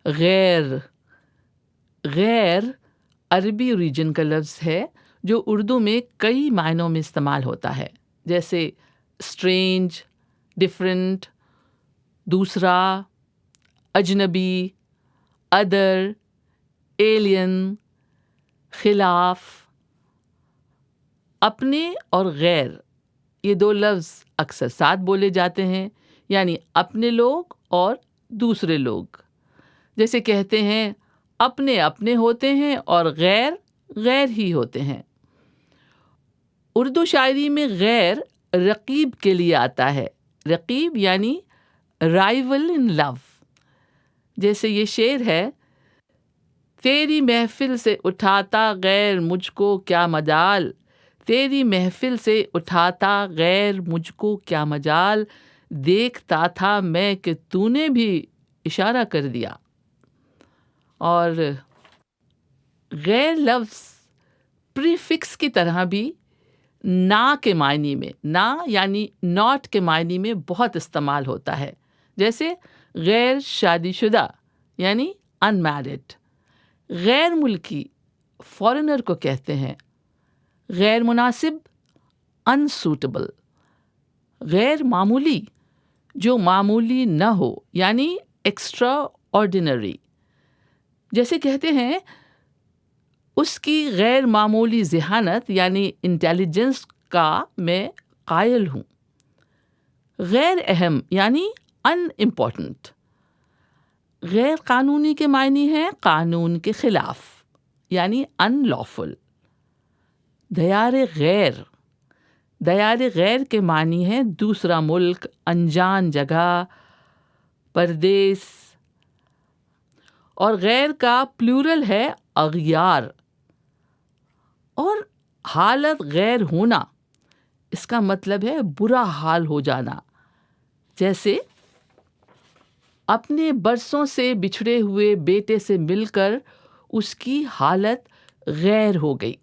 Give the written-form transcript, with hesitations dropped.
غیر، غیر عربی اوریجن کا لفظ ہے جو اردو میں کئی معنوں میں استعمال ہوتا ہے، جیسے اسٹرینج، ڈفرینٹ، دوسرا، اجنبی، ادر، ایلین، خلاف۔ اپنے اور غیر یہ دو لفظ اکثر ساتھ بولے جاتے ہیں، یعنی اپنے لوگ اور دوسرے لوگ۔ جیسے کہتے ہیں اپنے اپنے ہوتے ہیں اور غیر غیر ہی ہوتے ہیں۔ اردو شاعری میں غیر رقیب کے لیے آتا ہے، رقیب یعنی رائیول ان لو۔ جیسے یہ شعر ہے، تیری محفل سے اٹھاتا غیر مجھ کو کیا مجال، تیری محفل سے اٹھاتا غیر مجھ کو کیا مجال، دیکھتا تھا میں کہ تو نے بھی اشارہ کر دیا۔ اور غیر لفظ پری فکس کی طرح بھی نا کے معنی میں، نا یعنی ناٹ کے معنی میں بہت استعمال ہوتا ہے، جیسے غیر شادی شدہ یعنی ان میرڈ، غیر ملکی فارنر کو کہتے ہیں، غیر مناسب انسوٹیبل، غیر معمولی جو معمولی نہ ہو یعنی ایکسٹرا آرڈینری۔ جیسے کہتے ہیں اس کی غیر معمولی ذہانت یعنی انٹیلیجنس کا میں قائل ہوں۔ غیر اہم یعنی ان امپورٹنٹ۔ غیر قانونی کے معنی ہیں قانون کے خلاف یعنی ان لافل۔ دیار غیر، دیار غیر کے معنی ہے دوسرا ملک، انجان جگہ، پردیس۔ اور غیر کا پلورل ہے اغیار۔ اور حالت غیر ہونا، اس کا مطلب ہے برا حال ہو جانا، جیسے اپنے برسوں سے بچھڑے ہوئے بیٹے سے مل کر اس کی حالت غیر ہو گئی۔